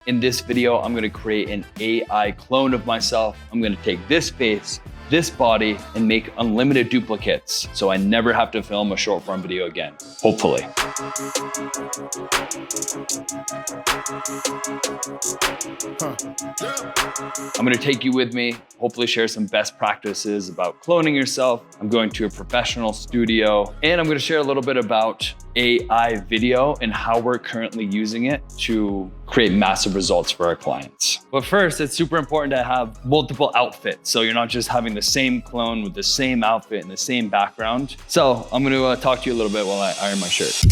In this video, I'm gonna create an AI clone of myself. I'm gonna take this face, this body, and make unlimited duplicates so I never have to film a short form video again, hopefully. I'm gonna take you with me, hopefully share some best practices about cloning yourself. I'm going to a professional studio, and I'm gonna share a little bit about AI video and how we're currently using it to create massive results for our clients. But first, it's super important to have multiple outfits. So you're not just having the same clone with the same outfit and the same background. So I'm gonna talk to you a little bit while I iron my shirt.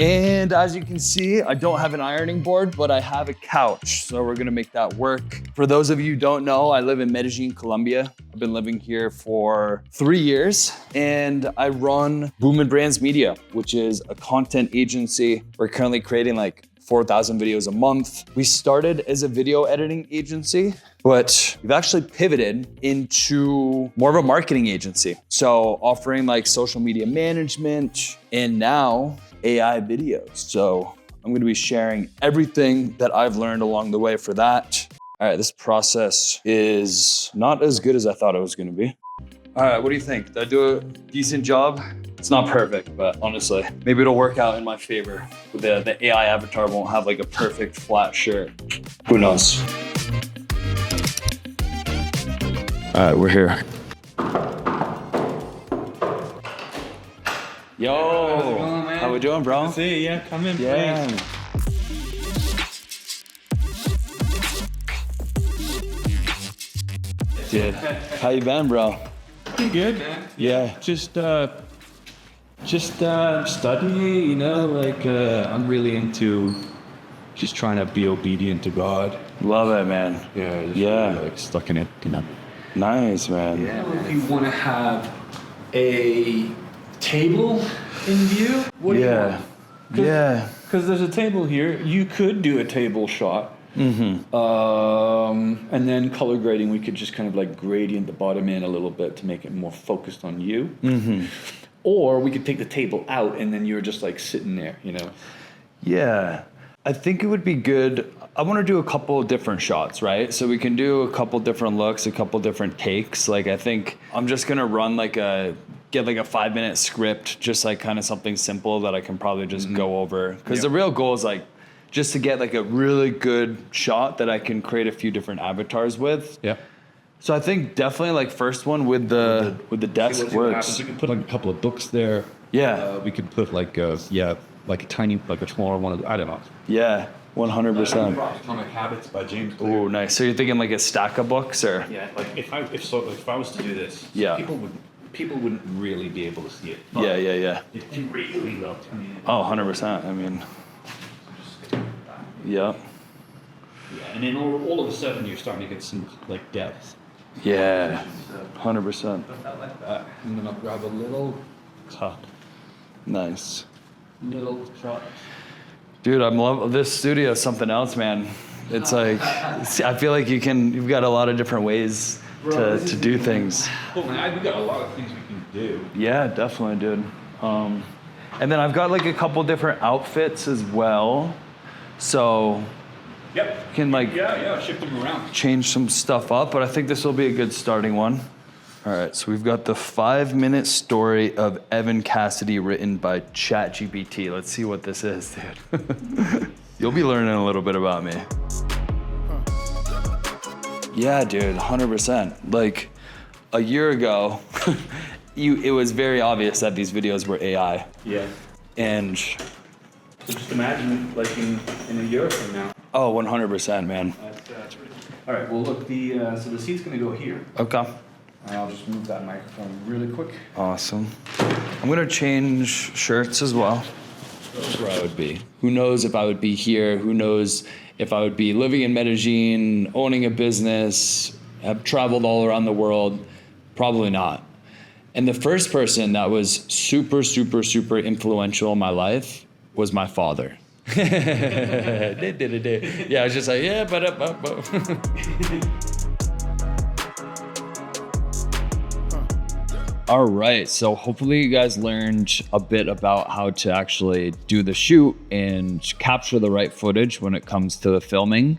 And as you can see, I don't have an ironing board, but I have a couch. So we're gonna make that work. For those of you who don't know, I live in Medellin, Colombia. I've been living here for 3 years, and I run Boom and Brands Media, which is a content agency. We're currently creating like 4,000 videos a month. We started as a video editing agency, but we've actually pivoted into more of a marketing agency. So offering like social media management and now AI videos. So I'm gonna be sharing everything that I've learned along the way for that. All right, this process is not as good as I thought it was gonna be. All right, what do you think? Did I do a decent job? It's not perfect, but honestly, maybe it'll work out in my favor. The AI avatar won't have like a perfect flat shirt. Who knows? All right, we're here. Yo, how's it going, man? How we doing, bro? See you, yeah, come in, Yeah. please. Dude, how you been, bro? Pretty good, man. Yeah. Just studying, you know, like I'm really into just trying to be obedient to God. Love it, man. Yeah, just Yeah. really, like stuck in it, you know. Nice, man. Yeah, if you want to have a table in view, what do you Yeah. want? Cause, Yeah. Because there's a table here. You could do a table shot. Mm-hmm. And then color grading, we could just kind of like gradient the bottom in a little bit to make it more focused on you. Mm-hmm. Or we could take the table out and then you're just like sitting there, you know? Yeah. I think it would be good. I want to do a couple different shots, right? So we can do a couple different looks, a couple different takes. Like I think I'm just going to run get like a 5-minute script, just like kind of something simple that I can probably just go over. Because the real goal is like just to get like a really good shot that I can create a few different avatars with. Yeah. So I think definitely like first one with the desk works. We could put like a couple of books there. Yeah. We could put like a tiny, like a smaller one. I don't know. Yeah, 100%. Atomic Habits by James. Oh, nice. So you're thinking like a stack of books, or? Yeah, like if I was to do this, Yeah. people wouldn't really be able to see it. Yeah. It's really low. Oh, 100%. I mean, yeah. Yeah, and then all of a sudden you're starting to get some like depth. Yeah, 100%. Like that. And then I'll grab a little cup. Nice. Little shot. Dude, I'm love this studio is something else, man. It's like, I feel like you've got a lot of different ways to do things. Oh man, we got a lot of things we can do. Yeah, definitely, dude. And then I've got like a couple different outfits as well. So Yep. can like shift them around. change some stuff up, but I think this will be a good starting one. All right, so we've got the 5-minute story of Evan Cassidy written by ChatGPT. Let's see what this is, dude. You'll be learning a little bit about me. Yeah, dude, 100%. Like a year ago, it was very obvious that these videos were AI. Yeah. And So just imagine like in a year from now. oh, 100%, man. All right. Well, look, so the seat's gonna go here. Okay. And I'll just move that microphone really quick. Awesome. I'm gonna change shirts as well. That's where I would be. Who knows if I would be here? Who knows if I would be living in Medellin, owning a business, have traveled all around the world? Probably not. And the first person that was super, super, super influential in my life was my father. Yeah, I was just like, yeah, but. All right, so hopefully you guys learned a bit about how to actually do the shoot and capture the right footage when it comes to the filming.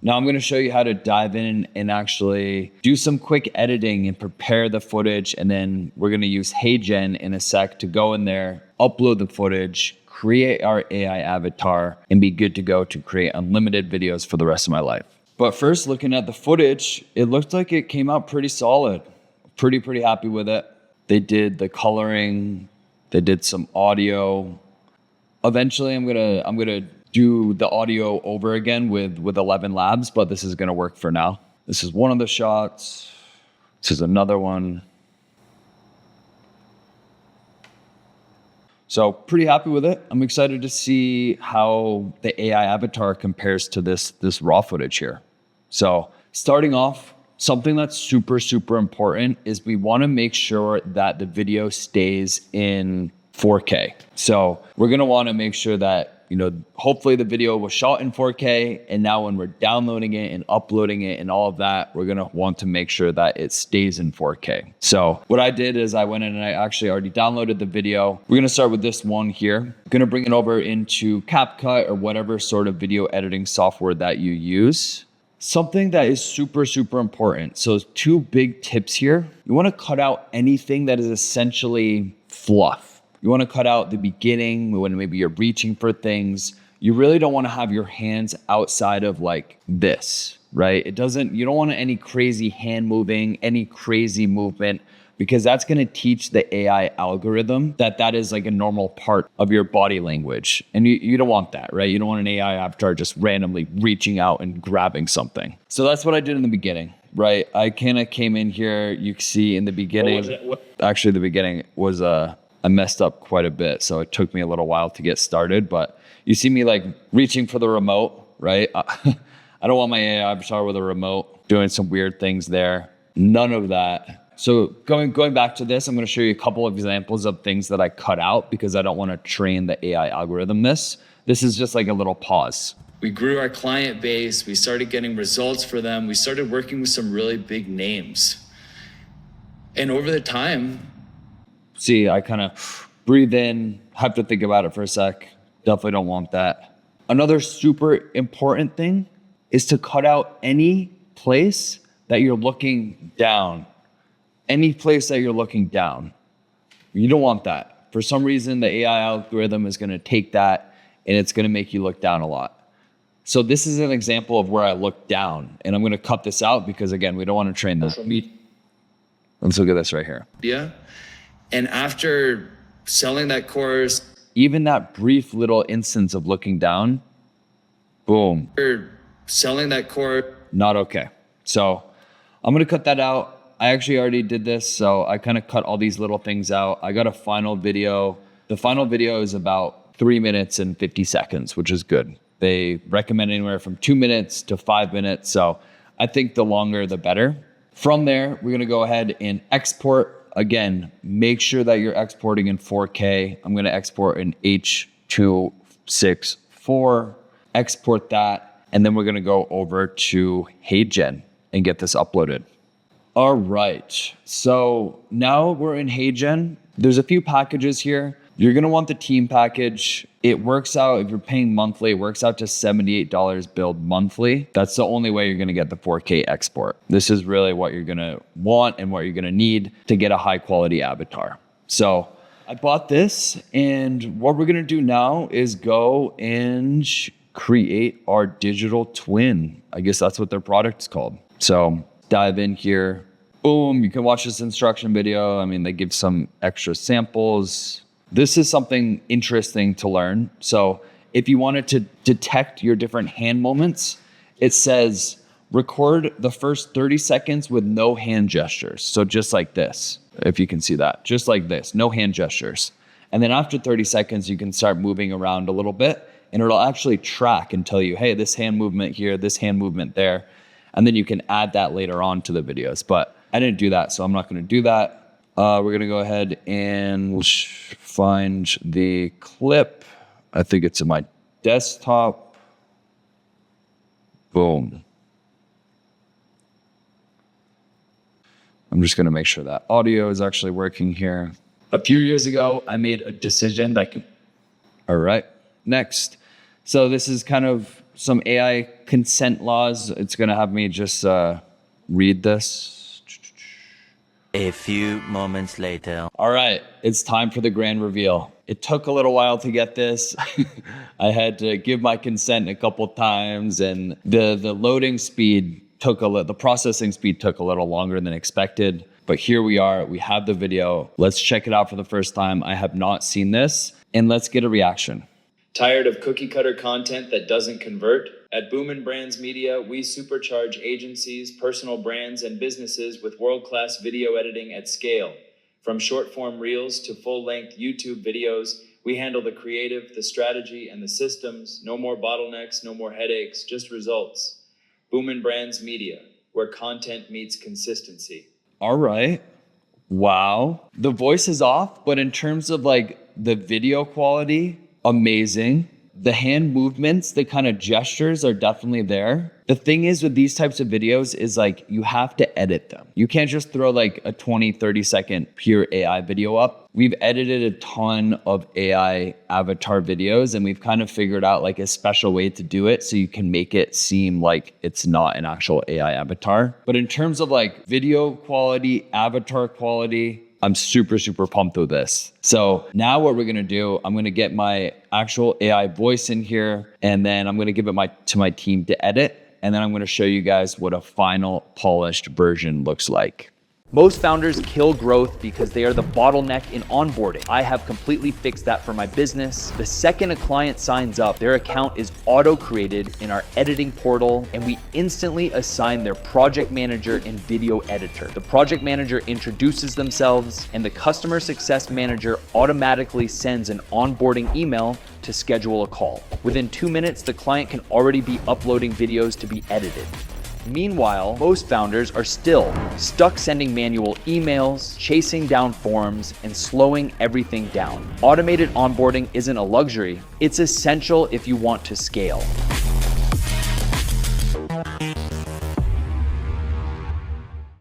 Now I'm gonna show you how to dive in and actually do some quick editing and prepare the footage. And then we're gonna use HeyGen in a sec to go in there, upload the footage, create our AI avatar, and be good to go to create unlimited videos for the rest of my life. But first, looking at the footage, it looked like it came out pretty solid. Pretty happy with it. They did the coloring, they did some audio. Eventually I'm gonna do the audio over again with 11 Labs, but this is gonna work for now. This is one of the shots. This is another one. So pretty happy with it. I'm excited to see how the AI avatar compares to this raw footage here. So starting off, something that's super important is we want to make sure that the video stays in 4K. So we're going to want to make sure that, hopefully the video was shot in 4K, and now when we're downloading it and uploading it and all of that, we're going to want to make sure that it stays in 4K. So what I did is I went in and I actually already downloaded the video. We're going to start with this one here. I'm going to bring it over into CapCut or whatever sort of video editing software that you use. Something that is super important. So 2 big tips here. You want to cut out anything that is essentially fluff. You want to cut out the beginning when maybe you're reaching for things. You really don't want to have your hands outside of like this, right? You don't want any crazy hand moving, any crazy movement, because that's going to teach the AI algorithm that is like a normal part of your body language. And you don't want that, right? You don't want an AI avatar just randomly reaching out and grabbing something. So that's what I did in the beginning, right? I kind of came in here. You can see in the beginning, actually the beginning was, I messed up quite a bit. So it took me a little while to get started, but you see me like reaching for the remote, right? I don't want my AI avatar with a remote doing some weird things there. None of that. So going back to this, I'm going to show you a couple of examples of things that I cut out because I don't want to train the AI algorithm this. This is just like a little pause. We grew our client base. We started getting results for them. We started working with some really big names. And over the time, see, I kind of breathe in, have to think about it for a sec. Definitely don't want that. Another super important thing is to cut out any place that you're looking down. Any place that you're looking down. You don't want that. For some reason, the AI algorithm is going to take that and it's going to make you look down a lot. So this is an example of where I look down, and I'm going to cut this out because again, we don't want to train that. Let's look at this right here. Yeah. And after selling that course, even that brief little instance of looking down, boom. Selling that course, not okay. So I'm going to cut that out. I actually already did this, so I kind of cut all these little things out. I got a final video. The final video is about 3 minutes and 50 seconds, which is good. They recommend anywhere from 2 minutes to 5 minutes, so I think the longer, the better. From there, we're gonna go ahead and export. Again, make sure that you're exporting in 4K. I'm gonna export in H.264, export that, and then we're gonna go over to HeyGen and get this uploaded. All right, so now we're in HeyGen. There's a few packages here. You're gonna want the team package. It works out, if you're paying monthly, it works out to $78 billed monthly. That's the only way you're gonna get the 4K export. This is really what you're gonna want and what you're gonna need to get a high quality avatar. So I bought this, and what we're gonna do now is go and create our digital twin. I guess that's what their product's called. So dive in here, boom, you can watch this instruction video. I mean, they give some extra samples. This is something interesting to learn. So if you wanted to detect your different hand moments, it says record the first 30 seconds with no hand gestures. So just like this, if you can see that, just like this, no hand gestures. And then after 30 seconds, you can start moving around a little bit, and it'll actually track and tell you, hey, this hand movement here, this hand movement there. And then you can add that later on to the videos. But I didn't do that, so I'm not going to do that. We're going to go ahead and find the clip. I think it's in my desktop. Boom. I'm just gonna make sure that audio is actually working here. A few years ago, I made a decision that all right, next. So this is kind of some AI consent laws. It's gonna have me just read this. A few moments later. All right, it's time for the grand reveal. It took a little while to get this. I had to give my consent a couple times, and the loading speed the processing speed took a little longer than expected. But here we are, we have the video. Let's check it out for the first time. I have not seen this, and let's get a reaction. Tired of cookie cutter content that doesn't convert? At Boom & Brands Media, we supercharge agencies, personal brands, and businesses with world-class video editing at scale. From short-form reels to full-length YouTube videos, we handle the creative, the strategy, and the systems. No more bottlenecks, no more headaches, just results. Boom & Brands Media, where content meets consistency. All right. Wow. The voice is off, but in terms of like the video quality, amazing. The hand movements, the kind of gestures are definitely there. The thing is with these types of videos is like you have to edit them. You can't just throw like a 20, 30 second pure AI video up. We've edited a ton of AI avatar videos, and we've kind of figured out like a special way to do it so you can make it seem like it's not an actual AI avatar. But in terms of like video quality, avatar quality, I'm super, super pumped with this. So now what we're gonna do, I'm gonna get my actual AI voice in here, and then I'm gonna give it to my team to edit, and then I'm gonna show you guys what a final polished version looks like. Most founders kill growth because they are the bottleneck in onboarding. I have completely fixed that for my business. The second a client signs up, their account is auto-created in our editing portal, and we instantly assign their project manager and video editor. The project manager introduces themselves, and the customer success manager automatically sends an onboarding email to schedule a call. Within 2 minutes, the client can already be uploading videos to be edited. Meanwhile, most founders are still stuck sending manual emails, chasing down forms, and slowing everything down. Automated onboarding isn't a luxury, it's essential if you want to scale.